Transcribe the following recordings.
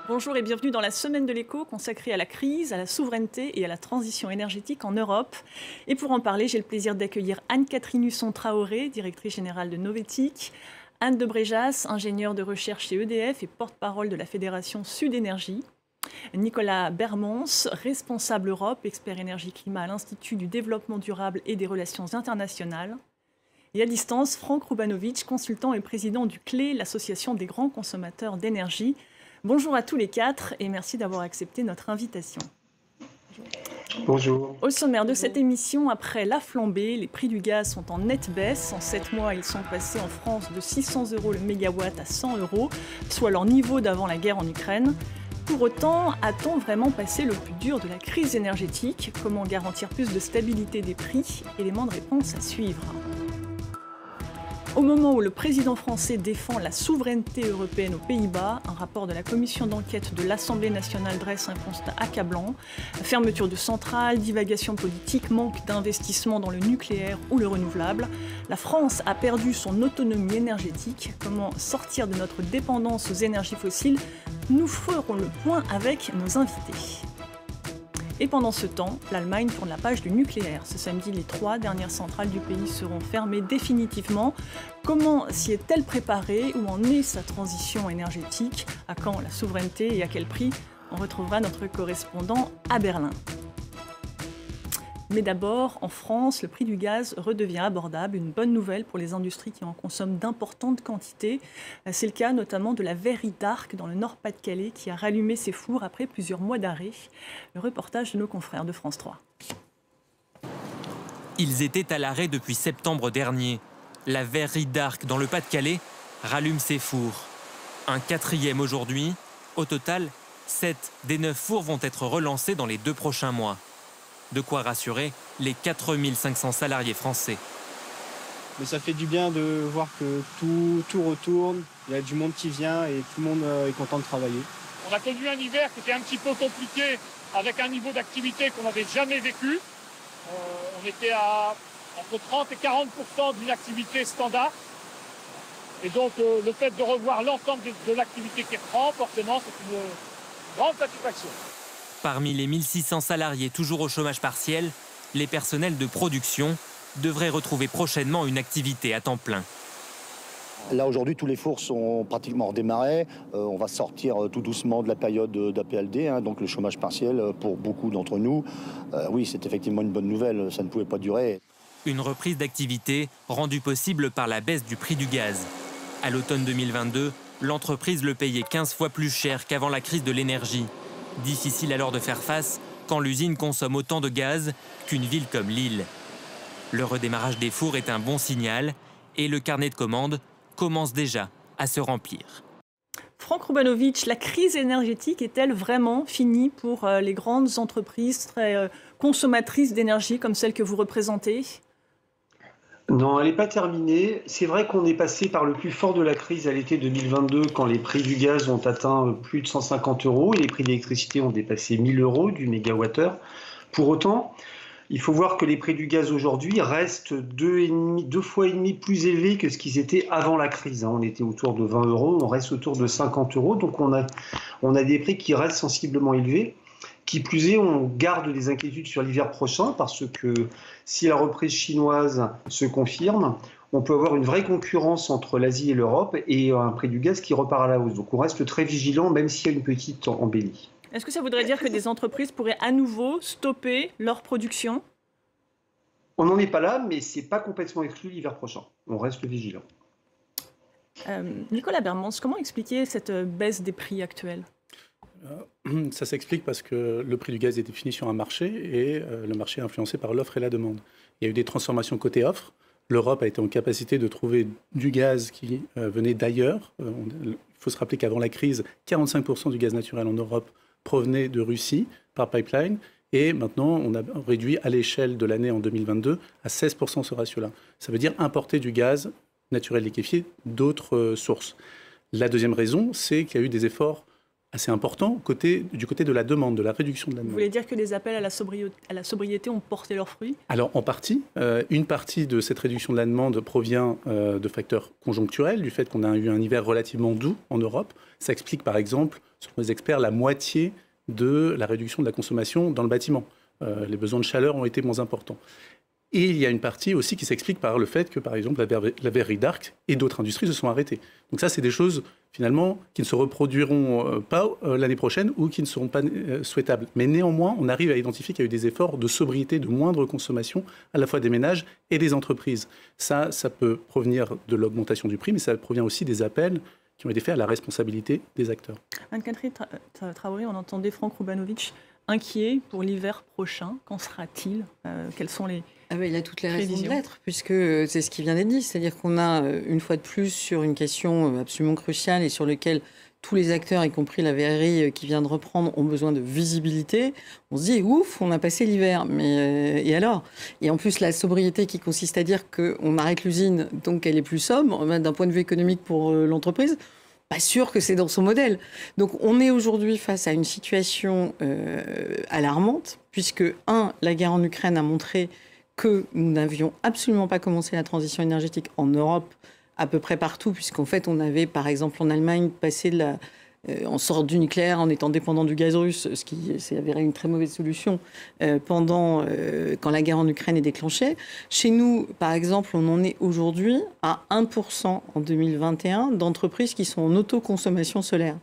Bonjour et bienvenue dans la semaine de l'écho consacrée à la crise, à la souveraineté et à la transition énergétique en Europe. Et pour en parler, j'ai le plaisir d'accueillir Anne-Catherine Husson-Traoré, directrice générale de Novetic, Anne de Bréjas, ingénieure de recherche chez EDF et porte-parole de la Fédération Sud Énergie, Nicolas Bermans, responsable Europe, expert énergie-climat à l'Institut du développement durable et des relations internationales, et à distance, Franck Rubanovic, consultant et président du CLE, l'association des grands consommateurs d'énergie. Bonjour à tous les quatre et merci d'avoir accepté notre invitation. Bonjour. Au sommaire de cette émission, après la flambée, les prix du gaz sont en nette baisse. En 7 mois, ils sont passés en France de 600 € le mégawatt à 100 €, soit leur niveau d'avant la guerre en Ukraine. Pour autant, a-t-on vraiment passé le plus dur de la crise énergétique? Comment garantir plus de stabilité des prix? Élément de réponse à suivre. Au moment où le président français défend la souveraineté européenne aux Pays-Bas, un rapport de la commission d'enquête de l'Assemblée nationale dresse un constat accablant. Fermeture de centrales, divagation politique, manque d'investissement dans le nucléaire ou le renouvelable. La France a perdu son autonomie énergétique. Comment sortir de notre dépendance aux énergies fossiles? Nous ferons le point avec nos invités. Et pendant ce temps, l'Allemagne tourne la page du nucléaire. Ce samedi, les 3 dernières centrales du pays seront fermées définitivement. Comment s'y est-elle préparée? Où en est sa transition énergétique? À quand la souveraineté et à quel prix? On retrouvera notre correspondant à Berlin. Mais d'abord, en France, le prix du gaz redevient abordable. Une bonne nouvelle pour les industries qui en consomment d'importantes quantités. C'est le cas notamment de la verrerie d'Arc dans le Nord-Pas-de-Calais qui a rallumé ses fours après plusieurs mois d'arrêt. Le reportage de nos confrères de France 3. Ils étaient à l'arrêt depuis septembre dernier. La verrerie d'Arc dans le Pas-de-Calais rallume ses fours. Un 4e aujourd'hui. Au total, 7 des 9 fours vont être relancés dans les 2 prochains mois. De quoi rassurer les 4500 salariés français. Mais ça fait du bien de voir que tout retourne, il y a du monde qui vient et tout le monde est content de travailler. On a connu un hiver qui était un petit peu compliqué avec un niveau d'activité qu'on n'avait jamais vécu. On était à entre 30 et 40% d'une activité standard. Et donc le fait de revoir l'ensemble de l'activité qui reprend, forcément, c'est une grande satisfaction. Parmi les 1600 salariés toujours au chômage partiel, les personnels de production devraient retrouver prochainement une activité à temps plein. Là, aujourd'hui, tous les fours sont pratiquement redémarrés. On va sortir tout doucement de la période d'APLD, donc le chômage partiel pour beaucoup d'entre nous. Oui, c'est effectivement une bonne nouvelle, ça ne pouvait pas durer. Une reprise d'activité rendue possible par la baisse du prix du gaz. À l'automne 2022, l'entreprise le payait 15 fois plus cher qu'avant la crise de l'énergie. Difficile alors de faire face quand l'usine consomme autant de gaz qu'une ville comme Lille. Le redémarrage des fours est un bon signal et le carnet de commandes commence déjà à se remplir. Franck Rubanovic, la crise énergétique est-elle vraiment finie pour les grandes entreprises très consommatrices d'énergie comme celle que vous représentez? Non, elle n'est pas terminée. C'est vrai qu'on est passé par le plus fort de la crise à l'été 2022 quand les prix du gaz ont atteint plus de 150 € et les prix de l'électricité ont dépassé 1000 € du mégawattheure. Pour autant, il faut voir que les prix du gaz aujourd'hui restent 2,5 fois plus élevés que ce qu'ils étaient avant la crise. On était autour de 20 €, on reste autour de 50 €, donc on a des prix qui restent sensiblement élevés. Qui plus est, on garde des inquiétudes sur l'hiver prochain parce que si la reprise chinoise se confirme, on peut avoir une vraie concurrence entre l'Asie et l'Europe et un prix du gaz qui repart à la hausse. Donc on reste très vigilant même s'il y a une petite embellie. Est-ce que ça voudrait dire que des entreprises pourraient à nouveau stopper leur production? On n'en est pas là, mais ce n'est pas complètement exclu l'hiver prochain. On reste vigilant. Nicolas Bermans, comment expliquer cette baisse des prix actuels? Ça s'explique parce que le prix du gaz est défini sur un marché et le marché est influencé par l'offre et la demande. Il y a eu des transformations côté offre. L'Europe a été en capacité de trouver du gaz qui venait d'ailleurs. Il faut se rappeler qu'avant la crise, 45% du gaz naturel en Europe provenait de Russie par pipeline. Et maintenant, on a réduit à l'échelle de l'année en 2022 à 16% ce ratio-là. Ça veut dire importer du gaz naturel liquéfié d'autres sources. La deuxième raison, c'est qu'il y a eu des efforts assez important du côté de la demande, de la réduction de la demande. Vous voulez dire que les appels à la sobriété ont porté leurs fruits? Alors, en partie. Une partie de cette réduction de la demande provient de facteurs conjoncturels, du fait qu'on a eu un hiver relativement doux en Europe. Ça explique, par exemple, selon les experts, la moitié de la réduction de la consommation dans le bâtiment. Les besoins de chaleur ont été moins importants. Et il y a une partie aussi qui s'explique par le fait que, par exemple, la verrerie d'Arc et d'autres industries se sont arrêtées. Donc ça, c'est des choses, finalement, qui ne se reproduiront pas l'année prochaine ou qui ne seront pas souhaitables. Mais néanmoins, on arrive à identifier qu'il y a eu des efforts de sobriété, de moindre consommation, à la fois des ménages et des entreprises. Ça peut provenir de l'augmentation du prix, mais ça provient aussi des appels qui ont été faits à la responsabilité des acteurs. Anne-Catherine Traoré, on entendait Franck Roubanovitch inquiet pour l'hiver prochain. Qu'en sera-t-il? Quels sont les il a toutes les raisons de l'être, puisque c'est ce qui vient d'être dit. C'est-à-dire qu'on a, une fois de plus, sur une question absolument cruciale et sur laquelle tous les acteurs, y compris la verrerie qui vient de reprendre, ont besoin de visibilité. On se dit, ouf, on a passé l'hiver. Mais et alors? Et en plus, la sobriété qui consiste à dire qu'on arrête l'usine, donc elle est plus sobre, d'un point de vue économique pour l'entreprise, pas sûr que c'est dans son modèle. Donc on est aujourd'hui face à une situation alarmante, puisque, la guerre en Ukraine a montré que nous n'avions absolument pas commencé la transition énergétique en Europe, à peu près partout, puisqu'en fait, on avait, par exemple, en Allemagne, passé on sort du nucléaire en étant dépendant du gaz russe, ce qui s'est avéré une très mauvaise solution quand la guerre en Ukraine est déclenchée. Chez nous, par exemple, on en est aujourd'hui à 1% en 2021 d'entreprises qui sont en autoconsommation solaire.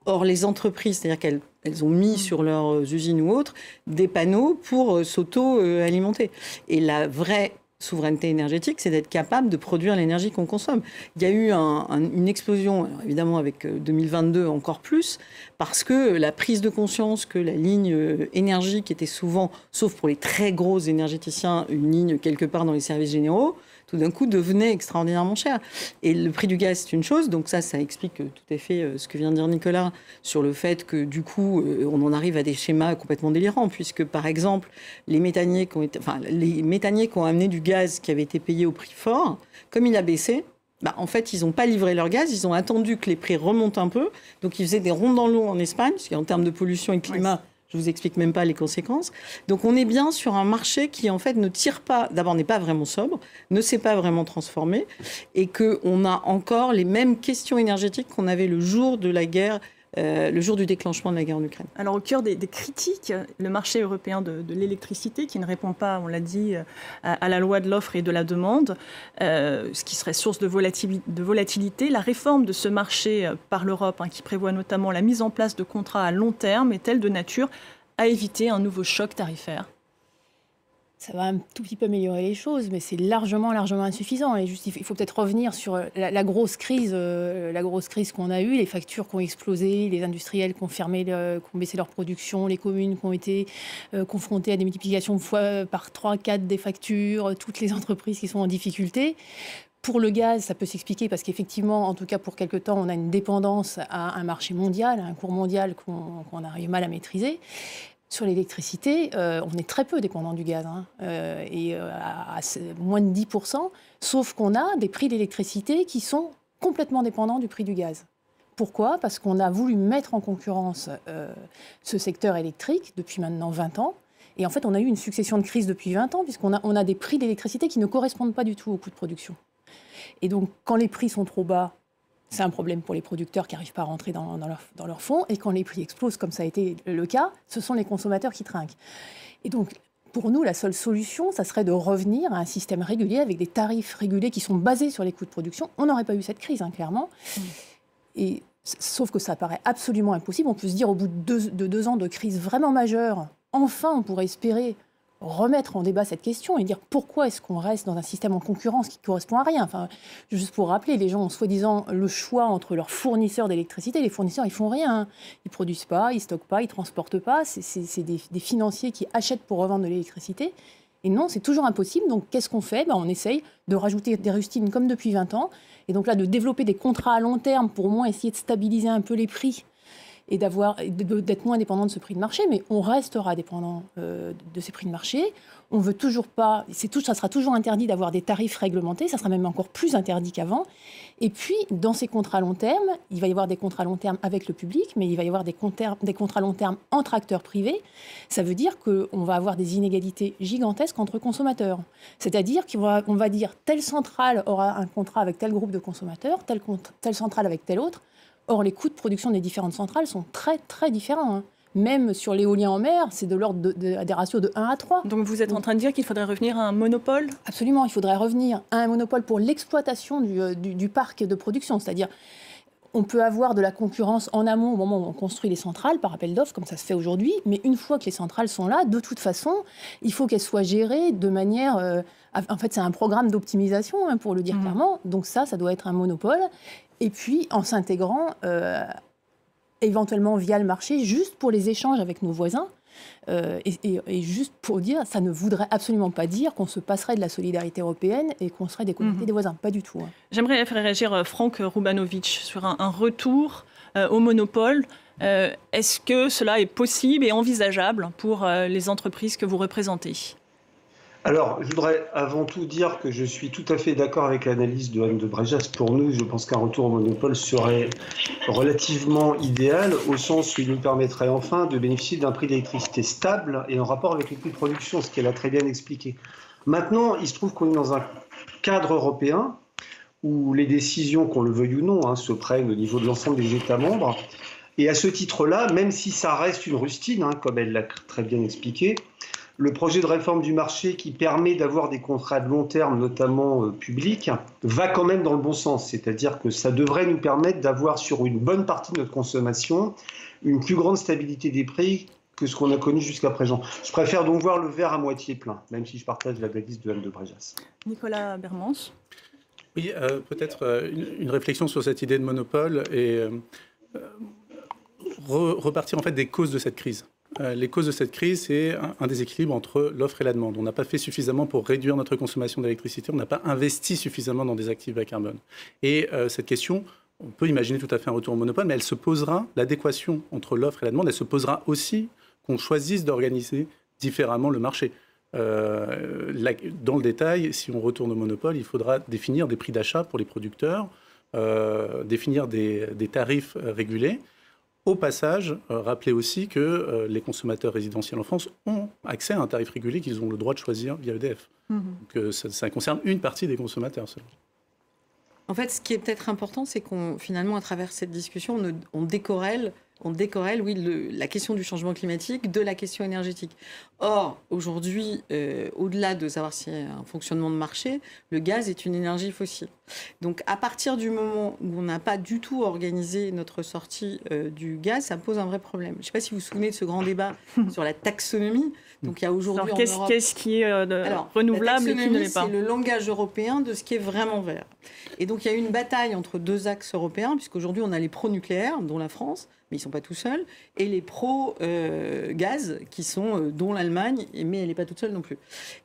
Or, les entreprises, c'est-à-dire qu'elles ont mis sur leurs usines ou autres des panneaux pour s'auto-alimenter. Et la vraie souveraineté énergétique, c'est d'être capable de produire l'énergie qu'on consomme. Il y a eu une explosion, alors évidemment avec 2022 encore plus, parce que la prise de conscience que la ligne énergie, qui était souvent, sauf pour les très gros énergéticiens, une ligne quelque part dans les services généraux, tout d'un coup devenait extraordinairement cher. Et le prix du gaz, c'est une chose, donc ça explique tout à fait ce que vient de dire Nicolas sur le fait que du coup, on en arrive à des schémas complètement délirants, puisque par exemple, les méthaniers qui ont amené du gaz qui avait été payé au prix fort, comme il a baissé, en fait, ils n'ont pas livré leur gaz, ils ont attendu que les prix remontent un peu, donc ils faisaient des ronds dans l'eau en Espagne, parce qu'en termes de pollution et de climat, je ne vous explique même pas les conséquences. Donc on est bien sur un marché qui en fait ne tire pas, d'abord n'est pas vraiment sobre, ne s'est pas vraiment transformé, et qu'on a encore les mêmes questions énergétiques qu'on avait le jour de la guerre, le jour du déclenchement de la guerre en Ukraine. Alors au cœur des critiques, le marché européen de l'électricité qui ne répond pas, on l'a dit, à la loi de l'offre et de la demande, ce qui serait source de volatilité. La réforme de ce marché par l'Europe, qui prévoit notamment la mise en place de contrats à long terme, est-elle de nature à éviter un nouveau choc tarifaire? Ça va un tout petit peu améliorer les choses, mais c'est largement insuffisant. Et il faut peut-être revenir sur la grosse crise qu'on a eue, les factures qui ont explosé, les industriels qui ont baissé leur production, les communes qui ont été confrontées à des multiplications par 3, 4 des factures, toutes les entreprises qui sont en difficulté. Pour le gaz, ça peut s'expliquer parce qu'effectivement, en tout cas pour quelque temps, on a une dépendance à un marché mondial, à un cours mondial qu'on arrive mal à maîtriser. Sur l'électricité, on est très peu dépendant du gaz, et à moins de 10%, sauf qu'on a des prix d'électricité qui sont complètement dépendants du prix du gaz. Pourquoi? Parce qu'on a voulu mettre en concurrence ce secteur électrique depuis maintenant 20 ans. Et en fait, on a eu une succession de crises depuis 20 ans, puisqu'on a des prix d'électricité qui ne correspondent pas du tout au coût de production. Et donc, quand les prix sont trop bas, c'est un problème pour les producteurs qui n'arrivent pas à rentrer dans leur fonds. Et quand les prix explosent, comme ça a été le cas, ce sont les consommateurs qui trinquent. Et donc, pour nous, la seule solution, ça serait de revenir à un système régulier avec des tarifs régulés qui sont basés sur les coûts de production. On n'aurait pas eu cette crise, clairement. Et, sauf que ça paraît absolument impossible. On peut se dire, au bout de 2 ans de crise vraiment majeure, enfin, on pourrait espérer remettre en débat cette question et dire pourquoi est-ce qu'on reste dans un système en concurrence qui ne correspond à rien. Enfin, juste pour rappeler, les gens ont soi-disant le choix entre leurs fournisseurs d'électricité. Les fournisseurs, ils font rien. Ils produisent pas, ils stockent pas, ils transportent pas. C'est des financiers qui achètent pour revendre de l'électricité. Et non, c'est toujours impossible. Donc, qu'est-ce qu'on fait? On essaye de rajouter des rustines comme depuis 20 ans. Et donc là, de développer des contrats à long terme pour au moins essayer de stabiliser un peu les prix et d'être moins dépendant de ce prix de marché, mais on restera dépendant de ces prix de marché. On veut toujours pas, ça sera toujours interdit d'avoir des tarifs réglementés, ça sera même encore plus interdit qu'avant. Et puis, dans ces contrats long terme, il va y avoir des contrats long terme avec le public, mais il va y avoir des contrats long terme entre acteurs privés. Ça veut dire qu'on va avoir des inégalités gigantesques entre consommateurs. C'est-à-dire qu'on va dire telle centrale aura un contrat avec tel groupe de consommateurs, telle centrale avec tel autre. Or, les coûts de production des différentes centrales sont très, très différents, hein. Même sur l'éolien en mer, c'est de l'ordre des ratios de 1 à 3. Donc vous êtes en train de dire qu'il faudrait revenir à un monopole ? Absolument, il faudrait revenir à un monopole pour l'exploitation du parc de production. C'est-à-dire, on peut avoir de la concurrence en amont au moment où on construit les centrales par appel d'offres, comme ça se fait aujourd'hui. Mais une fois que les centrales sont là, de toute façon, il faut qu'elles soient gérées de manière... en fait, c'est un programme d'optimisation, hein, pour le dire clairement. Donc ça doit être un monopole. Et puis, en s'intégrant... éventuellement via le marché, juste pour les échanges avec nos voisins. Et juste pour dire, ça ne voudrait absolument pas dire qu'on se passerait de la solidarité européenne et qu'on serait déconnecté des voisins. Pas du tout. Hein. J'aimerais faire réagir Franck Rubanovic sur un retour au monopole. Est-ce que cela est possible et envisageable pour les entreprises que vous représentez ? Alors, je voudrais avant tout dire que je suis tout à fait d'accord avec l'analyse de Anne de Bréjas. Pour nous, je pense qu'un retour au monopole serait relativement idéal, au sens où il nous permettrait enfin de bénéficier d'un prix d'électricité stable et en rapport avec les coûts de production, ce qu'elle a très bien expliqué. Maintenant, il se trouve qu'on est dans un cadre européen où les décisions, qu'on le veuille ou non, hein, se prennent au niveau de l'ensemble des États membres. Et à ce titre-là, même si ça reste une rustine, hein, comme elle l'a très bien expliqué, le projet de réforme du marché qui permet d'avoir des contrats de long terme, notamment publics, va quand même dans le bon sens. C'est-à-dire que ça devrait nous permettre d'avoir sur une bonne partie de notre consommation une plus grande stabilité des prix que ce qu'on a connu jusqu'à présent. Je préfère donc voir le verre à moitié plein, même si je partage l'analyse de Anne de Bréjas. Nicolas Bermans. Oui, peut-être une réflexion sur cette idée de monopole et repartir en fait des causes de cette crise. Les causes de cette crise, c'est un déséquilibre entre l'offre et la demande. On n'a pas fait suffisamment pour réduire notre consommation d'électricité, on n'a pas investi suffisamment dans des actifs bas carbone. Et cette question, on peut imaginer tout à fait un retour au monopole, mais elle se posera, l'adéquation entre l'offre et la demande, elle se posera aussi qu'on choisisse d'organiser différemment le marché. Dans le détail, si on retourne au monopole, il faudra définir des prix d'achat pour les producteurs, définir des tarifs régulés. Au passage, rappelez aussi que les consommateurs résidentiels en France ont accès à un tarif régulier qu'ils ont le droit de choisir via EDF. Donc, ça concerne une partie des consommateurs seulement. En fait, ce qui est peut-être important, c'est finalement, à travers cette discussion, on décorrèle, la question du changement climatique de la question énergétique. Or, aujourd'hui, au-delà de savoir s'il y a un fonctionnement de marché, le gaz est une énergie fossile. Donc, à partir du moment où on n'a pas du tout organisé notre sortie du gaz, ça pose un vrai problème. Je ne sais pas si vous vous souvenez de ce grand débat sur la taxonomie. Donc, il y a aujourd'hui en Europe... Qu'est-ce qui est renouvelable et qui ne l'est pas ? C'est le langage européen de ce qui est vraiment vert. Et donc, il y a eu une bataille entre deux axes européens, puisqu'aujourd'hui, on a les pro-nucléaires, dont la France, mais ils ne sont pas tout seuls, et les pro-gaz, qui sont dont l'Allemagne, mais elle n'est pas toute seule non plus.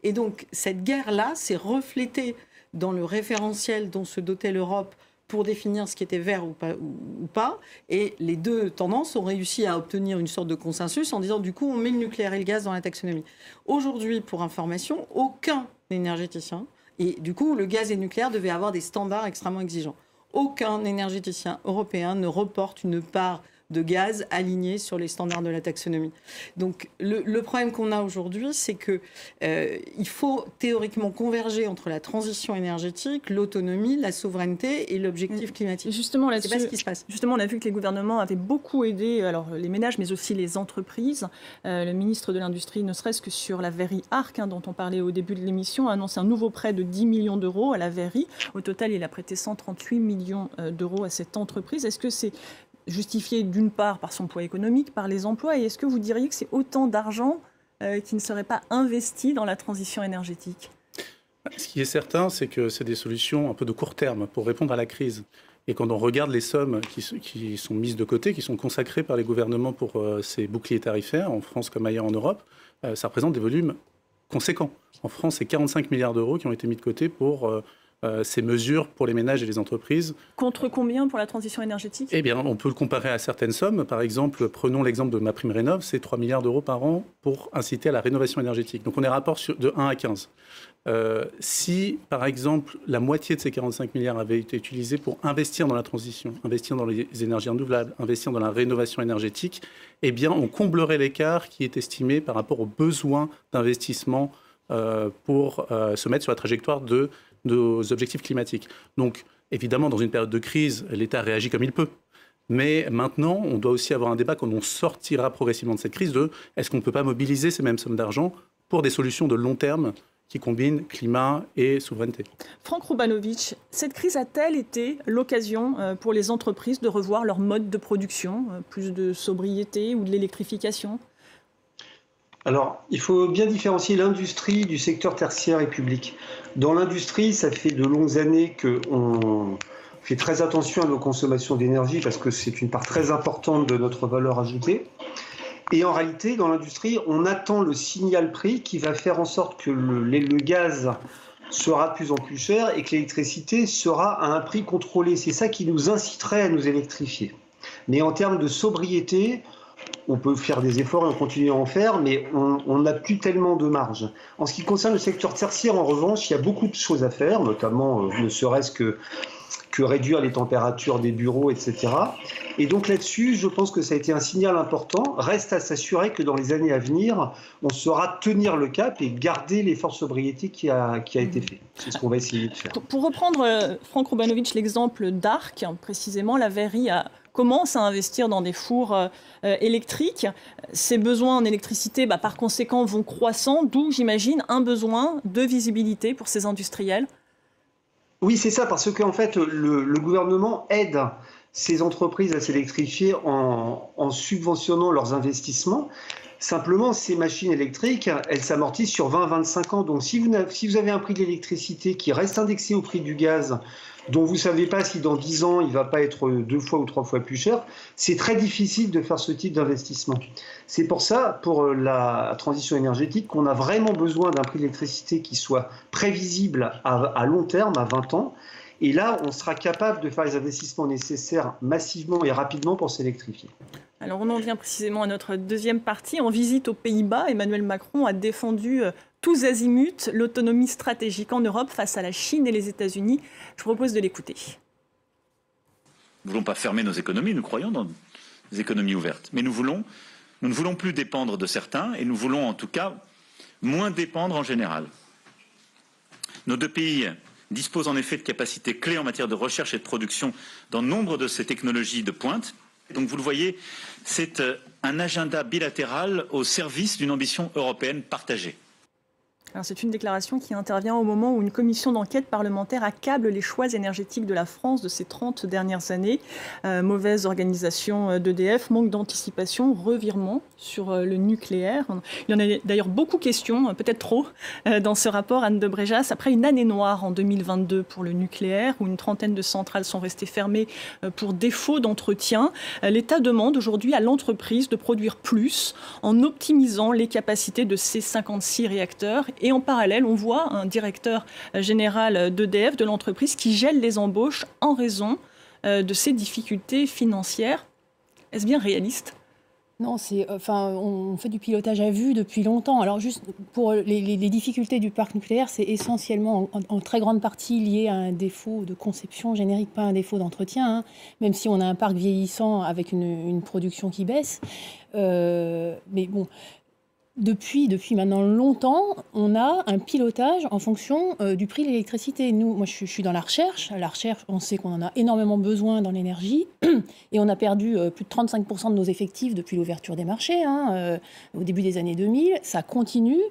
Et donc, cette guerre-là s'est reflétée dans le référentiel dont se dotait l'Europe pour définir ce qui était vert ou pas. Et les deux tendances ont réussi à obtenir une sorte de consensus en disant, du coup, on met le nucléaire et le gaz dans la taxonomie. Aujourd'hui, pour information, aucun énergéticien, et du coup, le gaz et le nucléaire devaient avoir des standards extrêmement exigeants. Aucun énergéticien européen ne reporte une part de gaz alignés sur les standards de la taxonomie. Donc le problème qu'on a aujourd'hui, c'est que il faut théoriquement converger entre la transition énergétique, l'autonomie, la souveraineté et l'objectif climatique. Justement, là-dessus, c'est pas ce qui se passe. Justement, on a vu que les gouvernements avaient beaucoup aidé les ménages, mais aussi les entreprises. Le ministre de l'Industrie, ne serait-ce que sur la verrie Arc, dont on parlait au début de l'émission, a annoncé un nouveau prêt de 10 millions d'euros à la verrie. Au total, il a prêté 138 millions d'euros à cette entreprise. Est-ce que c'est justifié d'une part par son poids économique, par les emplois, et est-ce que vous diriez que c'est autant d'argent qui ne serait pas investi dans la transition énergétique ? Ce qui est certain, c'est que c'est des solutions un peu de court terme pour répondre à la crise. Et quand on regarde les sommes qui sont mises de côté, qui sont consacrées par les gouvernements pour ces boucliers tarifaires, en France comme ailleurs en Europe, ça représente des volumes conséquents. En France, c'est 45 milliards d'euros qui ont été mis de côté pour ces mesures pour les ménages et les entreprises. Contre combien pour la transition énergétique? Eh bien, on peut le comparer à certaines sommes. Par exemple, prenons l'exemple de MaPrimeRénov', c'est 3 milliards d'euros par an pour inciter à la rénovation énergétique. Donc on est rapport de 1 à 15. Si, par exemple, la moitié de ces 45 milliards avaient été utilisés pour investir dans la transition, investir dans les énergies renouvelables, investir dans la rénovation énergétique, eh bien, on comblerait l'écart qui est estimé par rapport aux besoins d'investissement pour se mettre sur la trajectoire de nos objectifs climatiques. Donc, évidemment, dans une période de crise, l'État réagit comme il peut. Mais maintenant, on doit aussi avoir un débat quand on sortira progressivement de cette crise de est-ce qu'on ne peut pas mobiliser ces mêmes sommes d'argent pour des solutions de long terme qui combinent climat et souveraineté. Franck Roubanovitch, cette crise a-t-elle été l'occasion pour les entreprises de revoir leur mode de production, plus de sobriété ou de l'électrification? Alors, il faut bien différencier l'industrie du secteur tertiaire et public. Dans l'industrie, ça fait de longues années qu'on fait très attention à nos consommations d'énergie parce que c'est une part très importante de notre valeur ajoutée. Et en réalité, dans l'industrie, on attend le signal prix qui va faire en sorte que le gaz sera de plus en plus cher et que l'électricité sera à un prix contrôlé. C'est ça qui nous inciterait à nous électrifier. Mais en termes de sobriété, on peut faire des efforts et on continue à en faire, mais on n'a plus tellement de marge. En ce qui concerne le secteur tertiaire, en revanche, il y a beaucoup de choses à faire, notamment ne serait-ce que réduire les températures des bureaux, etc. Et donc là-dessus, je pense que ça a été un signal important. Reste à s'assurer que dans les années à venir, on saura tenir le cap et garder l'effort sobriété qui a été fait. C'est ce qu'on va essayer de faire. Pour reprendre, Franck Roubanovitch, l'exemple d'Arc, précisément, la Verrerie commence à investir dans des fours électriques. Ces besoins en électricité, par conséquent, vont croissant, d'où, j'imagine, un besoin de visibilité pour ces industriels. Oui, c'est ça, parce qu'en fait, le gouvernement aide ces entreprises à s'électrifier en subventionnant leurs investissements. Simplement, ces machines électriques, elles s'amortissent sur 20-25 ans. Donc, si vous avez un prix de l'électricité qui reste indexé au prix du gaz, dont vous ne savez pas si dans 10 ans, il ne va pas être 2 fois ou 3 fois plus cher, c'est très difficile de faire ce type d'investissement. C'est pour ça, pour la transition énergétique, qu'on a vraiment besoin d'un prix de l'électricité qui soit prévisible à long terme, à 20 ans. Et là, on sera capable de faire les investissements nécessaires massivement et rapidement pour s'électrifier. Alors, on en vient précisément à notre deuxième partie. En visite aux Pays-Bas, Emmanuel Macron a défendu tous azimuts l'autonomie stratégique en Europe face à la Chine et les États-Unis. Je vous propose de l'écouter. Nous ne voulons pas fermer nos économies, nous croyons dans des économies ouvertes. Mais nous ne voulons plus dépendre de certains et nous voulons en tout cas moins dépendre en général. Nos deux pays disposent en effet de capacités clés en matière de recherche et de production dans nombre de ces technologies de pointe. Donc vous le voyez, c'est un agenda bilatéral au service d'une ambition européenne partagée. C'est une déclaration qui intervient au moment où une commission d'enquête parlementaire accable les choix énergétiques de la France de ces 30 dernières années. Mauvaise organisation d'EDF, manque d'anticipation, revirement sur le nucléaire. Il y en a d'ailleurs beaucoup questions, peut-être trop, dans ce rapport, Anne de Bréjas. Après une année noire en 2022 pour le nucléaire, où une trentaine de centrales sont restées fermées pour défaut d'entretien, l'État demande aujourd'hui à l'entreprise de produire plus en optimisant les capacités de ces 56 réacteurs. Et en parallèle, on voit un directeur général d'EDF, de l'entreprise, qui gèle les embauches en raison de ces difficultés financières. Est-ce bien réaliste ? Non, on fait du pilotage à vue depuis longtemps. Alors juste pour les difficultés du parc nucléaire, c'est essentiellement en très grande partie lié à un défaut de conception générique, pas un défaut d'entretien, même si on a un parc vieillissant avec une production qui baisse. Mais bon... Depuis maintenant longtemps, on a un pilotage en fonction du prix de l'électricité. Moi, je suis dans la recherche. La recherche, on sait qu'on en a énormément besoin dans l'énergie. Et on a perdu plus de 35% de nos effectifs depuis l'ouverture des marchés, au début des années 2000. Ça continue.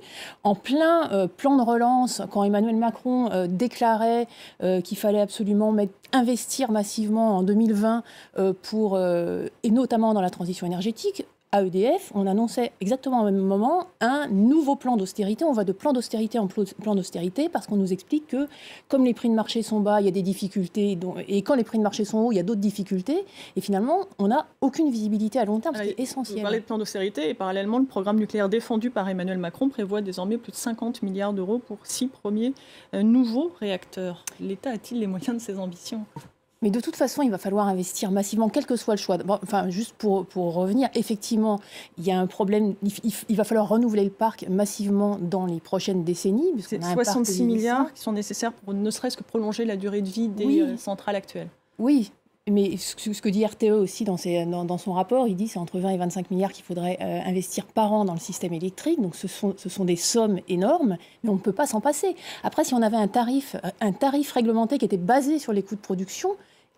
En plein plan de relance, quand Emmanuel Macron déclarait qu'il fallait absolument investir massivement en 2020 et notamment dans la transition énergétique, à EDF, on annonçait exactement au même moment un nouveau plan d'austérité. On va de plan d'austérité en plan d'austérité parce qu'on nous explique que comme les prix de marché sont bas, il y a des difficultés, et quand les prix de marché sont hauts, il y a d'autres difficultés. Et finalement, on n'a aucune visibilité à long terme, ce qui est essentiel. Vous parlez de plan d'austérité et parallèlement, le programme nucléaire défendu par Emmanuel Macron prévoit désormais plus de 50 milliards d'euros pour 6 premiers nouveaux réacteurs. L'État a-t-il les moyens de ses ambitions ? Mais de toute façon, il va falloir investir massivement, quel que soit le choix. Bon, enfin, juste pour revenir, effectivement, il y a un problème. Il va falloir renouveler le parc massivement dans les prochaines décennies. C'est 66 milliards qui sont nécessaires pour ne serait-ce que prolonger la durée de vie des centrales actuelles. Oui, mais ce que dit RTE aussi dans son rapport, il dit que c'est entre 20 et 25 milliards qu'il faudrait investir par an dans le système électrique. Donc ce sont des sommes énormes, mais on ne peut pas s'en passer. Après, si on avait un tarif réglementé qui était basé sur les coûts de production,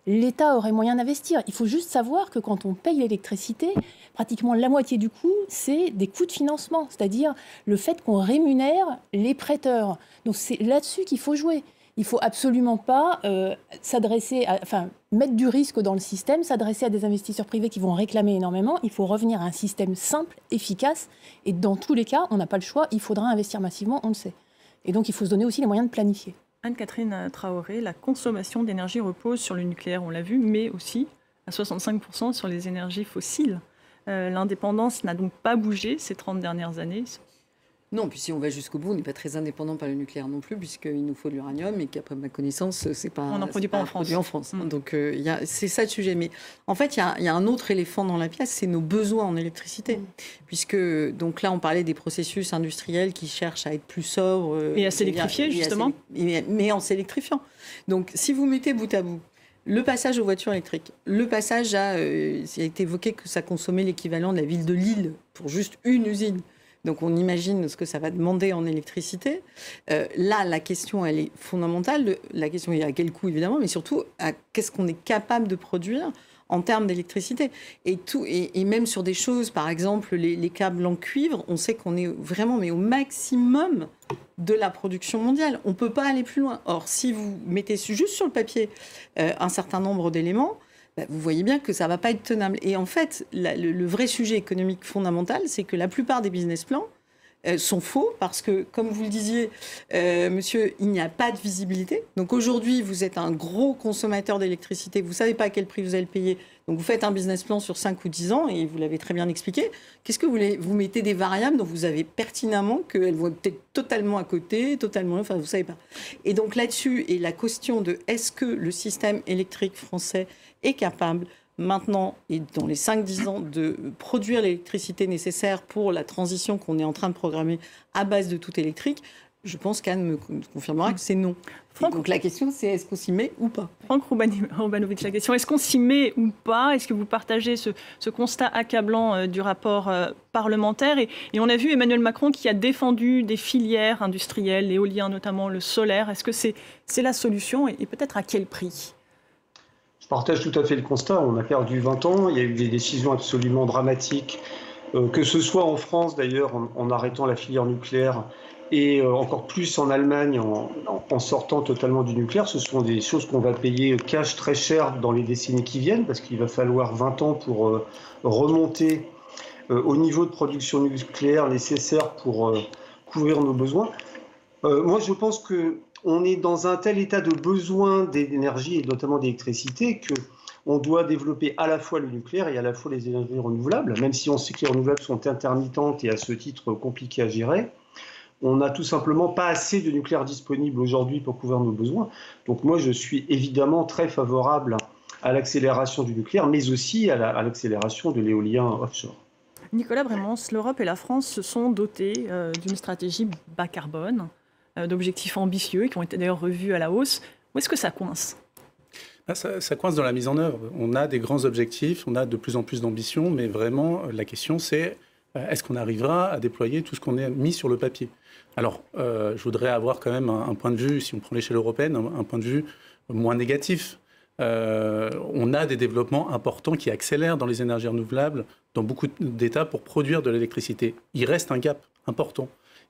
l'État aurait moyen d'investir. Il faut juste savoir que quand on paye l'électricité, pratiquement la moitié du coût, c'est des coûts de financement, c'est-à-dire le fait qu'on rémunère les prêteurs. Donc c'est là-dessus qu'il faut jouer. Il ne faut absolument pas mettre du risque dans le système, s'adresser à des investisseurs privés qui vont réclamer énormément. Il faut revenir à un système simple, efficace. Et dans tous les cas, on n'a pas le choix. Il faudra investir massivement, on le sait. Et donc, il faut se donner aussi les moyens de planifier. Anne-Catherine Traoré, la consommation d'énergie repose sur le nucléaire, on l'a vu, mais aussi à 65% sur les énergies fossiles. L'indépendance n'a donc pas bougé ces 30 dernières années. Non, puis si on va jusqu'au bout, on n'est pas très indépendant par le nucléaire non plus, puisqu'il nous faut de l'uranium et qu'après ma connaissance, c'est pas. On n'en produit pas en France. Donc c'est ça le sujet. Mais en fait, il y a un autre éléphant dans la pièce, c'est nos besoins en électricité. Puisque donc là, on parlait des processus industriels qui cherchent à être plus sobres. Et à s'électrifier, justement. Mais en s'électrifiant. Donc si vous mettez bout à bout le passage aux voitures électriques, le passage il a été évoqué que ça consommait l'équivalent de la ville de Lille pour juste une usine. Donc on imagine ce que ça va demander en électricité. Là, la question, elle est fondamentale. La question est à quel coût, évidemment, mais surtout à qu'est-ce qu'on est capable de produire en termes d'électricité. Et même sur des choses, par exemple, les câbles en cuivre, on sait qu'on est vraiment au maximum de la production mondiale. On ne peut pas aller plus loin. Or, si vous mettez juste sur le papier un certain nombre d'éléments, vous voyez bien que ça ne va pas être tenable. Et en fait, le vrai sujet économique fondamental, c'est que la plupart des business plans sont faux parce que, comme vous le disiez, monsieur, il n'y a pas de visibilité. Donc aujourd'hui, vous êtes un gros consommateur d'électricité, vous ne savez pas à quel prix vous allez le payer. Donc vous faites un business plan sur 5 ou 10 ans et vous l'avez très bien expliqué. Qu'est-ce que vous voulez ? Vous mettez des variables dont vous savez pertinemment qu'elles vont peut-être totalement à côté, totalement... Enfin, vous ne savez pas. Et donc là-dessus, et la question de est-ce que le système électrique français est capable maintenant et dans les 5-10 ans de produire l'électricité nécessaire pour la transition qu'on est en train de programmer à base de tout électrique, je pense qu'Anne me confirmera que c'est non. Donc la question, c'est est-ce qu'on s'y met ou pas ? Franck Roubanovic, la question, est-ce qu'on s'y met ou pas ? Est-ce que vous partagez ce constat accablant du rapport parlementaire ? Et on a vu Emmanuel Macron qui a défendu des filières industrielles, l'éolien notamment, le solaire. Est-ce que c'est la solution et peut-être à quel prix ? Je partage tout à fait le constat. On a perdu 20 ans. Il y a eu des décisions absolument dramatiques, que ce soit en France d'ailleurs, en arrêtant la filière nucléaire, et encore plus en Allemagne, en sortant totalement du nucléaire. Ce sont des choses qu'on va payer cash très cher dans les décennies qui viennent, parce qu'il va falloir 20 ans pour remonter au niveau de production nucléaire nécessaire pour couvrir nos besoins. Moi, je pense qu'on est dans un tel état de besoin d'énergie, et notamment d'électricité, qu'on doit développer à la fois le nucléaire et à la fois les énergies renouvelables, même si on sait que les renouvelables sont intermittentes et à ce titre compliquées à gérer. On n'a tout simplement pas assez de nucléaire disponible aujourd'hui pour couvrir nos besoins. Donc moi, je suis évidemment très favorable à l'accélération du nucléaire, mais aussi à l'accélération de l'éolien offshore. Nicolas Brémans, l'Europe et la France se sont dotés d'une stratégie bas carbone, d'objectifs ambitieux qui ont été d'ailleurs revus à la hausse. Où est-ce que ça coince ? Ça coince dans la mise en œuvre. On a des grands objectifs, on a de plus en plus d'ambition, mais vraiment, la question, c'est est-ce qu'on arrivera à déployer tout ce qu'on a mis sur le papier ? Alors, je voudrais avoir quand même un point de vue, si on prend l'échelle européenne, un point de vue moins négatif. On a des développements importants qui accélèrent dans les énergies renouvelables dans beaucoup d'États pour produire de l'électricité. Il reste un gap important.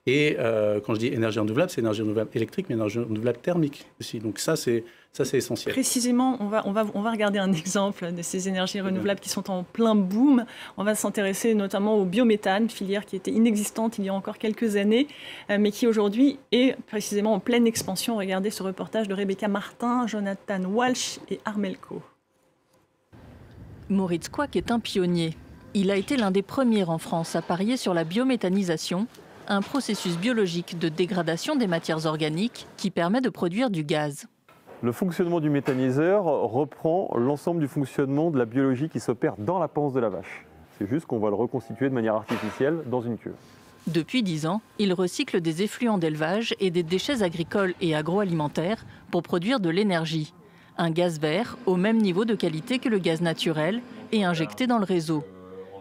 Et quand je dis énergie renouvelable, c'est énergie renouvelable électrique, mais énergie renouvelable thermique aussi. Donc ça, c'est essentiel. Précisément, on va regarder un exemple de ces énergies renouvelables qui sont en plein boom. On va s'intéresser notamment au biométhane, filière qui était inexistante il y a encore quelques années, mais qui aujourd'hui est précisément en pleine expansion. Regardez ce reportage de Rebecca Martin, Jonathan Walsh et Armelco. Moritz Quack est un pionnier. Il a été l'un des premiers en France à parier sur la biométhanisation, un processus biologique de dégradation des matières organiques qui permet de produire du gaz. Le fonctionnement du méthaniseur reprend l'ensemble du fonctionnement de la biologie qui s'opère dans la panse de la vache. C'est juste qu'on va le reconstituer de manière artificielle dans une cuve. Depuis 10 ans, il recycle des effluents d'élevage et des déchets agricoles et agroalimentaires pour produire de l'énergie. Un gaz vert au même niveau de qualité que le gaz naturel et injecté dans le réseau.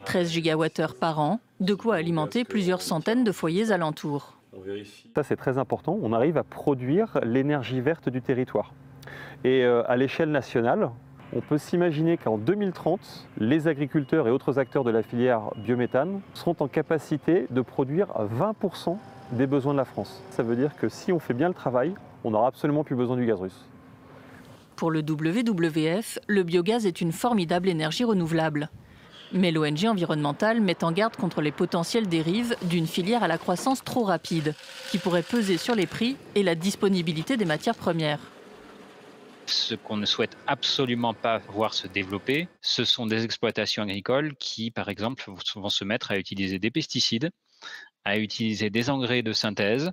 13 gigawattheures par an, de quoi alimenter plusieurs centaines de foyers alentours. Ça, c'est très important. On arrive à produire l'énergie verte du territoire. Et à l'échelle nationale, on peut s'imaginer qu'en 2030, les agriculteurs et autres acteurs de la filière biométhane seront en capacité de produire 20% des besoins de la France. Ça veut dire que si on fait bien le travail, on n'aura absolument plus besoin du gaz russe. Pour le WWF, le biogaz est une formidable énergie renouvelable. Mais l'ONG environnementale met en garde contre les potentielles dérives d'une filière à la croissance trop rapide, qui pourrait peser sur les prix et la disponibilité des matières premières. Ce qu'on ne souhaite absolument pas voir se développer, ce sont des exploitations agricoles qui, par exemple, vont se mettre à utiliser des pesticides, à utiliser des engrais de synthèse,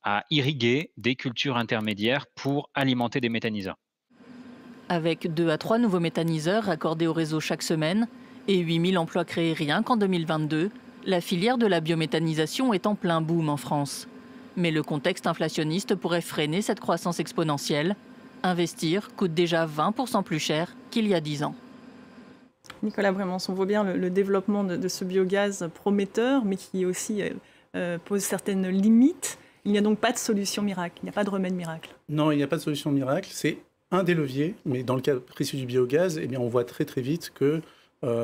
à irriguer des cultures intermédiaires pour alimenter des méthaniseurs. Avec 2 à 3 nouveaux méthaniseurs raccordés au réseau chaque semaine, et 8000 emplois créés rien qu'en 2022, la filière de la biométhanisation est en plein boom en France. Mais le contexte inflationniste pourrait freiner cette croissance exponentielle. Investir coûte déjà 20% plus cher qu'il y a 10 ans. Nicolas Brémans, on voit bien le développement de ce biogaz prometteur, mais qui aussi pose certaines limites. Il n'y a donc pas de solution miracle, il n'y a pas de remède miracle. Non, il n'y a pas de solution miracle. C'est un des leviers, mais dans le cas précis du biogaz, eh bien, on voit très très vite que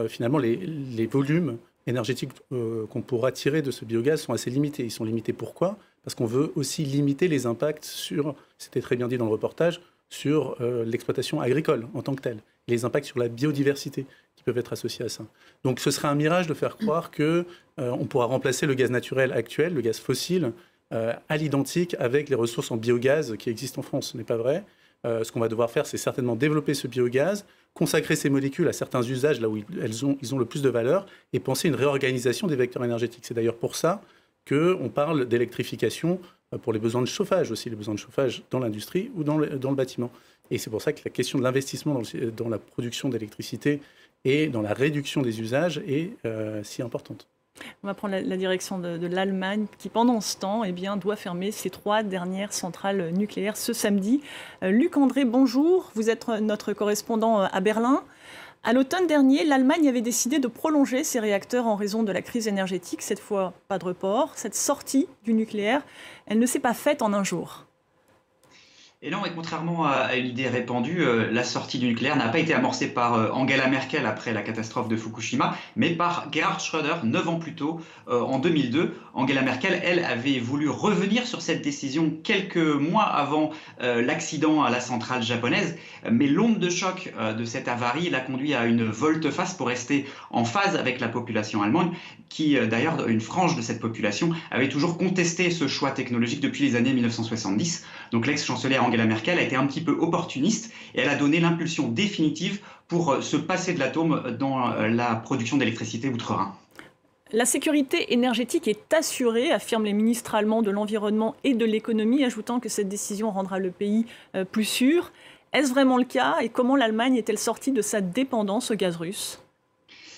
finalement, les volumes énergétiques qu'on pourra tirer de ce biogaz sont assez limités. Ils sont limités pourquoi ? Parce qu'on veut aussi limiter les impacts sur, c'était très bien dit dans le reportage, sur l'exploitation agricole en tant que telle, et les impacts sur la biodiversité qui peuvent être associés à ça. Donc ce serait un mirage de faire croire qu'on pourra remplacer le gaz naturel actuel, le gaz fossile, à l'identique avec les ressources en biogaz qui existent en France. Ce n'est pas vrai. Ce qu'on va devoir faire, c'est certainement développer ce biogaz, consacrer ces molécules à certains usages là où ils ont le plus de valeur et penser une réorganisation des vecteurs énergétiques. C'est d'ailleurs pour ça qu'on parle d'électrification pour les besoins de chauffage aussi, les besoins de chauffage dans l'industrie ou dans le bâtiment. Et c'est pour ça que la question de l'investissement dans la production d'électricité et dans la réduction des usages est si importante. On va prendre la direction de l'Allemagne qui, pendant ce temps, doit fermer ses 3 dernières centrales nucléaires ce samedi. Luc André, bonjour. Vous êtes notre correspondant à Berlin. À l'automne dernier, l'Allemagne avait décidé de prolonger ses réacteurs en raison de la crise énergétique. Cette fois, pas de report. Cette sortie du nucléaire, elle ne s'est pas faite en un jour. Et non, et contrairement à une idée répandue, la sortie du nucléaire n'a pas été amorcée par Angela Merkel après la catastrophe de Fukushima, mais par Gerhard Schröder 9 ans plus tôt, en 2002. Angela Merkel, elle, avait voulu revenir sur cette décision quelques mois avant l'accident à la centrale japonaise, mais l'onde de choc de cette avarie l'a conduit à une volte-face pour rester en phase avec la population allemande, qui d'ailleurs, une frange de cette population, avait toujours contesté ce choix technologique depuis les années 1970. Donc l'ex-chancelière Angela Merkel a été un petit peu opportuniste et elle a donné l'impulsion définitive pour se passer de l'atome dans la production d'électricité outre-Rhin. La sécurité énergétique est assurée, affirment les ministres allemands de l'Environnement et de l'Économie, ajoutant que cette décision rendra le pays plus sûr. Est-ce vraiment le cas et comment l'Allemagne est-elle sortie de sa dépendance au gaz russe ?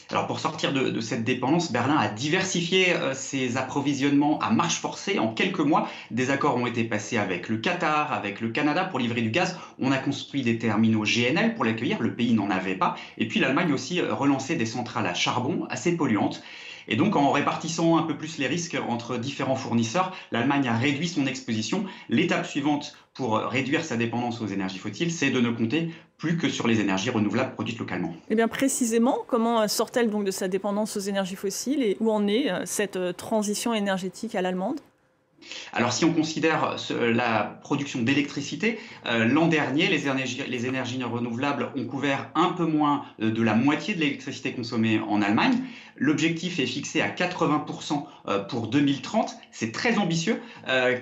Alors pour sortir de cette dépendance, Berlin a diversifié ses approvisionnements à marche forcée. En quelques mois, des accords ont été passés avec le Qatar, avec le Canada pour livrer du gaz. On a construit des terminaux GNL pour l'accueillir, le pays n'en avait pas. Et puis l'Allemagne aussi relancé des centrales à charbon assez polluantes. Et donc, en répartissant un peu plus les risques entre différents fournisseurs, l'Allemagne a réduit son exposition. L'étape suivante pour réduire sa dépendance aux énergies fossiles, c'est de ne compter plus que sur les énergies renouvelables produites localement. Eh bien, précisément, comment sort-elle donc de sa dépendance aux énergies fossiles et où en est cette transition énergétique à l'allemande ? Alors si on considère la production d'électricité, l'an dernier, les énergies renouvelables ont couvert un peu moins de la moitié de l'électricité consommée en Allemagne. L'objectif est fixé à 80% pour 2030. C'est très ambitieux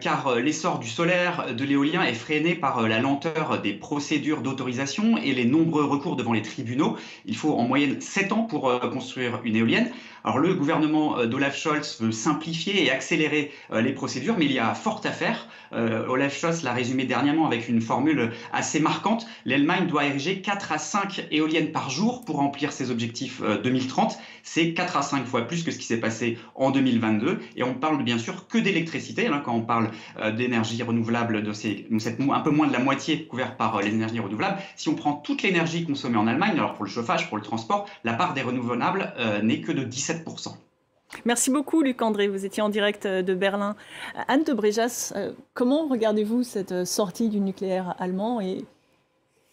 car l'essor du solaire, de l'éolien est freiné par la lenteur des procédures d'autorisation et les nombreux recours devant les tribunaux. Il faut en moyenne 7 ans pour construire une éolienne. Alors le gouvernement d'Olaf Scholz veut simplifier et accélérer les procédures, mais il y a fort à faire. Olaf Scholz l'a résumé dernièrement avec une formule assez marquante. L'Allemagne doit ériger 4 à 5 éoliennes par jour pour remplir ses objectifs 2030. C'est 4 à 5 fois plus que ce qui s'est passé en 2022. Et on parle bien sûr que d'électricité. Quand on parle d'énergie renouvelable, c'est un peu moins de la moitié couverte par les énergies renouvelables. Si on prend toute l'énergie consommée en Allemagne, alors pour le chauffage, pour le transport, la part des renouvelables n'est que de 17%. Merci beaucoup Luc André, vous étiez en direct de Berlin. Anne de Bréjas, comment regardez-vous cette sortie du nucléaire allemand et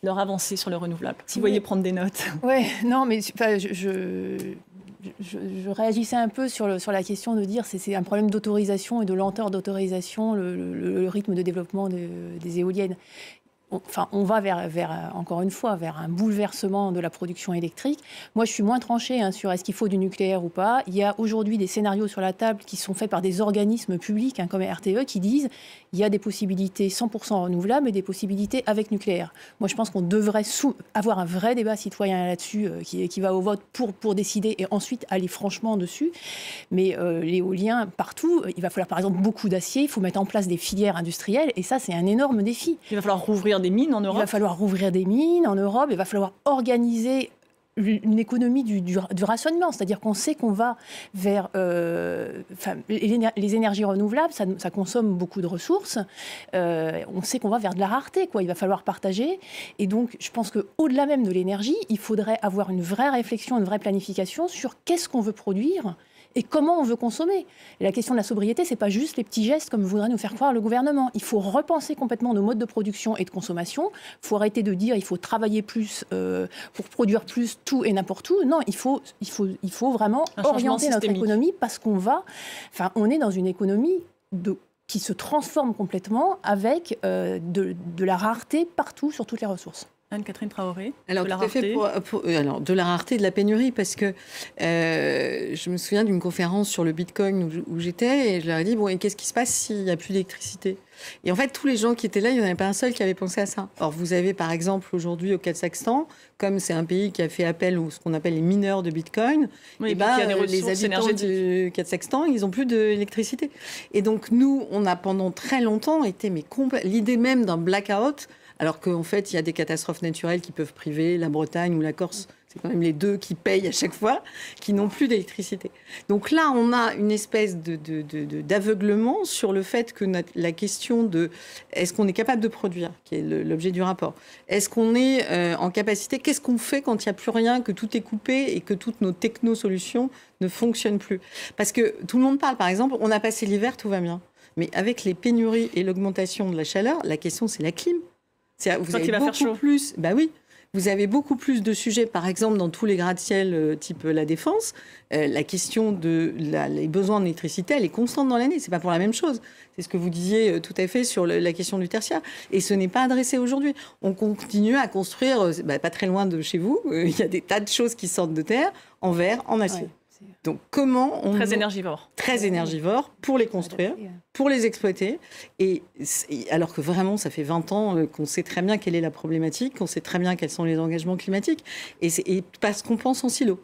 leur avancée sur le renouvelable? Si vous voyez prendre des notes. Oui, non, mais je réagissais un peu sur la question de dire c'est un problème d'autorisation et de lenteur d'autorisation, le rythme de développement des éoliennes. Enfin, on va encore une fois, vers un bouleversement de la production électrique. Moi, je suis moins tranchée sur est-ce qu'il faut du nucléaire ou pas. Il y a aujourd'hui des scénarios sur la table qui sont faits par des organismes publics, comme RTE, qui disent il y a des possibilités 100% renouvelables et des possibilités avec nucléaire. Moi, je pense qu'on devrait avoir un vrai débat citoyen là-dessus qui va au vote pour décider et ensuite aller franchement dessus. Mais l'éolien, partout, il va falloir par exemple beaucoup d'acier, il faut mettre en place des filières industrielles et ça, c'est un énorme défi. Il va falloir rouvrir des mines en Europe. Il va falloir rouvrir des mines en Europe, il va falloir organiser une économie du rationnement, c'est-à-dire qu'on sait qu'on va vers les énergies renouvelables, ça consomme beaucoup de ressources, on sait qu'on va vers de la rareté, il va falloir partager, et donc je pense qu'au-delà même de l'énergie, il faudrait avoir une vraie réflexion, une vraie planification sur qu'est-ce qu'on veut produire et comment on veut consommer. Et la question de la sobriété, ce n'est pas juste les petits gestes comme voudrait nous faire croire le gouvernement. Il faut repenser complètement nos modes de production et de consommation. Il faut arrêter de dire qu'il faut travailler plus pour produire plus tout et n'importe où. Non, il faut vraiment orienter notre économie parce on est dans une économie qui se transforme complètement avec de la rareté partout sur toutes les ressources. Anne-Catherine Traoré, alors, de la rareté. Alors, de la rareté et de la pénurie, parce que je me souviens d'une conférence sur le Bitcoin où j'étais, et je leur ai dit, bon, et qu'est-ce qui se passe s'il n'y a plus d'électricité ? Et en fait, tous les gens qui étaient là, il n'y en avait pas un seul qui avait pensé à ça. Or, vous avez par exemple aujourd'hui au Kazakhstan, comme c'est un pays qui a fait appel à ce qu'on appelle les mineurs de Bitcoin, oui, les habitants du Kazakhstan, ils n'ont plus d'électricité. Et donc, nous, on a pendant très longtemps été, l'idée même d'un blackout, alors qu'en fait, il y a des catastrophes naturelles qui peuvent priver la Bretagne ou la Corse. C'est quand même les deux qui payent à chaque fois, qui n'ont plus d'électricité. Donc là, on a une espèce d'aveuglement sur le fait que la question de est-ce qu'on est capable de produire, qui est l'objet du rapport, est-ce qu'on est en capacité, qu'est-ce qu'on fait quand il n'y a plus rien, que tout est coupé et que toutes nos technosolutions ne fonctionnent plus. Parce que tout le monde parle, par exemple, on a passé l'hiver, tout va bien. Mais avec les pénuries et l'augmentation de la chaleur, la question, c'est la clim. Vous avez beaucoup plus, oui, vous avez beaucoup plus de sujets, par exemple, dans tous les gratte-ciel type la défense. La question les besoins d'électricité, elle est constante dans l'année. C'est pas pour la même chose. C'est ce que vous disiez tout à fait sur la question du tertiaire. Et ce n'est pas adressé aujourd'hui. On continue à construire, pas très loin de chez vous, il y a des tas de choses qui sortent de terre, en verre, en acier. Ouais. Donc, comment on... Très énergivore. Très énergivore pour les construire, pour les exploiter. Et alors que vraiment, ça fait 20 ans qu'on sait très bien quelle est la problématique, qu'on sait très bien quels sont les engagements climatiques. Et parce qu'on pense en silo.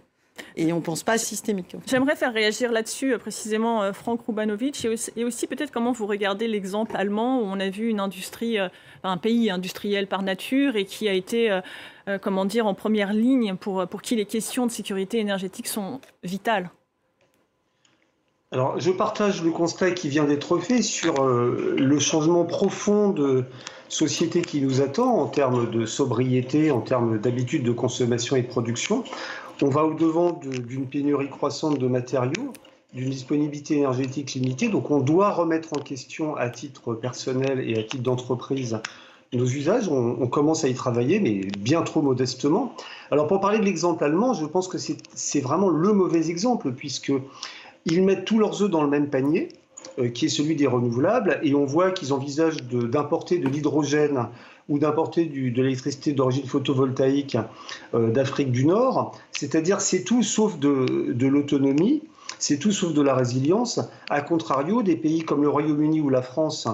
Et on ne pense pas systémique. J'aimerais faire réagir là-dessus précisément Franck Rubanovic et aussi peut-être comment vous regardez l'exemple allemand où on a vu une industrie, un pays industriel par nature et qui a été en première ligne pour qui les questions de sécurité énergétique sont vitales. Alors je partage le constat qui vient d'être fait sur le changement profond de société qui nous attend en termes de sobriété, en termes d'habitude de consommation et de production. On va au-devant d'une pénurie croissante de matériaux, d'une disponibilité énergétique limitée. Donc on doit remettre en question à titre personnel et à titre d'entreprise nos usages. On commence à y travailler, mais bien trop modestement. Alors pour parler de l'exemple allemand, je pense que c'est vraiment le mauvais exemple, puisqu'ils mettent tous leurs œufs dans le même panier. qui est celui des renouvelables. Et on voit qu'ils envisagent d'importer de l'hydrogène ou d'importer de l'électricité d'origine photovoltaïque d'Afrique du Nord. C'est-à-dire c'est tout sauf de l'autonomie, c'est tout sauf de la résilience. A contrario, des pays comme le Royaume-Uni ou la France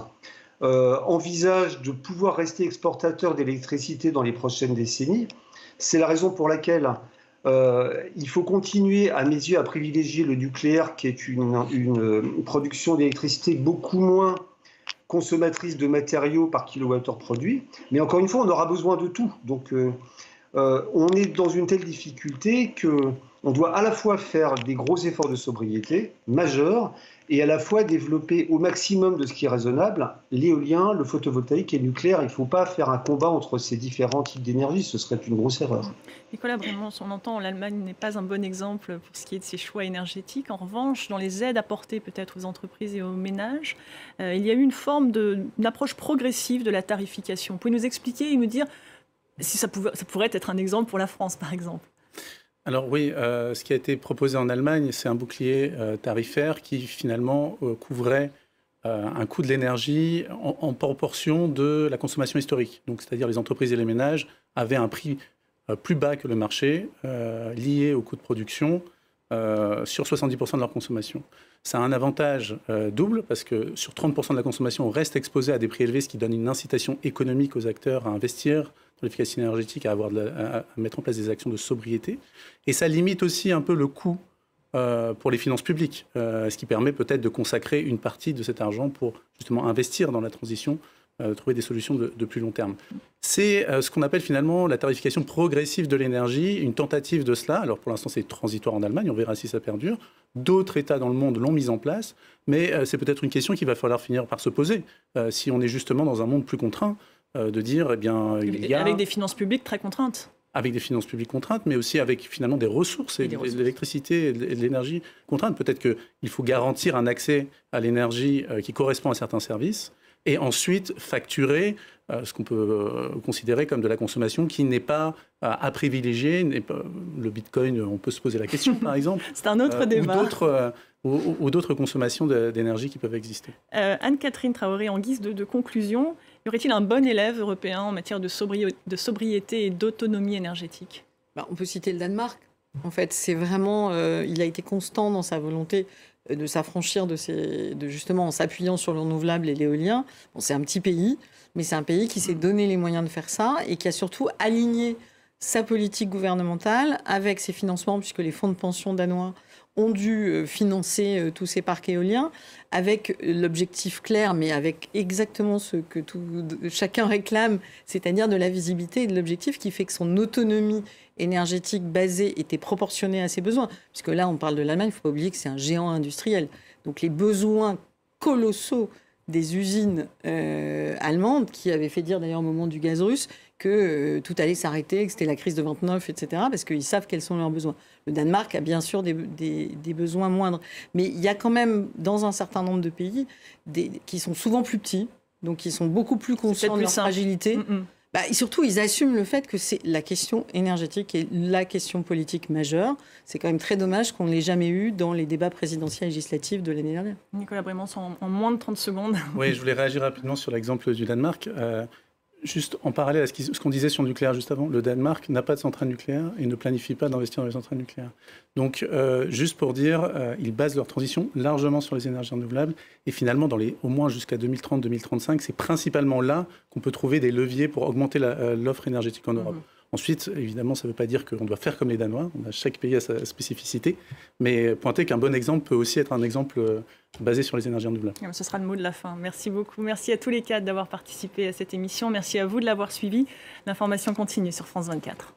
envisagent de pouvoir rester exportateurs d'électricité dans les prochaines décennies. C'est la raison pour laquelle il faut continuer, à mes yeux, à privilégier le nucléaire, qui est une production d'électricité beaucoup moins consommatrice de matériaux par kilowattheure produit. Mais encore une fois, on aura besoin de tout. Donc, on est dans une telle difficulté qu'on doit à la fois faire des gros efforts de sobriété majeurs et à la fois développer au maximum de ce qui est raisonnable l'éolien, le photovoltaïque et le nucléaire. Il ne faut pas faire un combat entre ces différents types d'énergie, ce serait une grosse erreur. Nicolas Brémond, on entend l'Allemagne n'est pas un bon exemple pour ce qui est de ses choix énergétiques. En revanche, dans les aides apportées peut-être aux entreprises et aux ménages, il y a eu une forme d'approche progressive de la tarification. Vous pouvez nous expliquer et nous dire si ça pourrait être un exemple pour la France, par exemple? Alors oui, ce qui a été proposé en Allemagne, c'est un bouclier tarifaire qui finalement couvrait un coût de l'énergie en proportion de la consommation historique. Donc, c'est-à-dire les entreprises et les ménages avaient un prix plus bas que le marché lié au coût de production sur 70% de leur consommation. Ça a un avantage double parce que sur 30% de la consommation, on reste exposé à des prix élevés, ce qui donne une incitation économique aux acteurs à investir dans l'efficacité énergétique, à mettre en place des actions de sobriété. Et ça limite aussi un peu le coût pour les finances publiques, ce qui permet peut-être de consacrer une partie de cet argent pour justement investir dans la transition, trouver des solutions de plus long terme. C'est ce qu'on appelle finalement la tarification progressive de l'énergie, une tentative de cela. Alors pour l'instant c'est transitoire en Allemagne, on verra si ça perdure. D'autres États dans le monde l'ont mise en place, mais c'est peut-être une question qu'il va falloir finir par se poser. Si on est justement dans un monde plus contraint, de dire, eh bien, il y a... Avec des finances publiques très contraintes. Avec des finances publiques contraintes, mais aussi avec finalement des ressources, et de l'électricité et de l'énergie contraintes. Peut-être qu'il faut garantir un accès à l'énergie qui correspond à certains services, et ensuite facturer ce qu'on peut considérer comme de la consommation qui n'est pas à privilégier. Le bitcoin, on peut se poser la question, par exemple. C'est un autre débat. Ou d'autres consommations d'énergie qui peuvent exister. Anne-Catherine Traoré, en guise de conclusion, y aurait-il un bon élève européen en matière de sobriété et d'autonomie énergétique? On peut citer le Danemark. En fait, c'est vraiment, il a été constant dans sa volonté de s'affranchir justement en s'appuyant sur le renouvelable et l'éolien. Bon, c'est un petit pays, mais c'est un pays qui s'est donné les moyens de faire ça et qui a surtout aligné sa politique gouvernementale avec ses financements, puisque les fonds de pension danois ont dû financer tous ces parcs éoliens, avec l'objectif clair, mais avec exactement ce que chacun réclame, c'est-à-dire de la visibilité et de l'objectif qui fait que son autonomie énergétique basée était proportionnée à ses besoins. Puisque là, on parle de l'Allemagne, il ne faut pas oublier que c'est un géant industriel. Donc les besoins colossaux des usines allemandes, qui avaient fait dire d'ailleurs au moment du gaz russe que tout allait s'arrêter, que c'était la crise de 29, etc., parce qu'ils savent quels sont leurs besoins. Le Danemark a bien sûr des besoins moindres, mais il y a quand même, dans un certain nombre de pays, qui sont souvent plus petits, donc qui sont beaucoup plus conscients de leur fragilité. Et surtout, ils assument le fait que c'est la question énergétique et la question politique majeure. C'est quand même très dommage qu'on ne l'ait jamais eu dans les débats présidentiels et législatifs de l'année dernière. Nicolas Brémond, en moins de 30 secondes. Oui, je voulais réagir rapidement sur l'exemple du Danemark. Juste en parallèle à ce qu'on disait sur le nucléaire juste avant, le Danemark n'a pas de centrale nucléaire et ne planifie pas d'investir dans les centrales nucléaires. Donc, juste pour dire, ils basent leur transition largement sur les énergies renouvelables. Et finalement, au moins jusqu'à 2030-2035, c'est principalement là qu'on peut trouver des leviers pour augmenter l'offre énergétique en Europe. Ensuite, évidemment, ça ne veut pas dire qu'on doit faire comme les Danois. Chaque pays a sa spécificité. Mais pointer qu'un bon exemple peut aussi être un exemple basé sur les énergies renouvelables. Ce sera le mot de la fin. Merci beaucoup. Merci à tous les quatre d'avoir participé à cette émission. Merci à vous de l'avoir suivi. L'information continue sur France 24.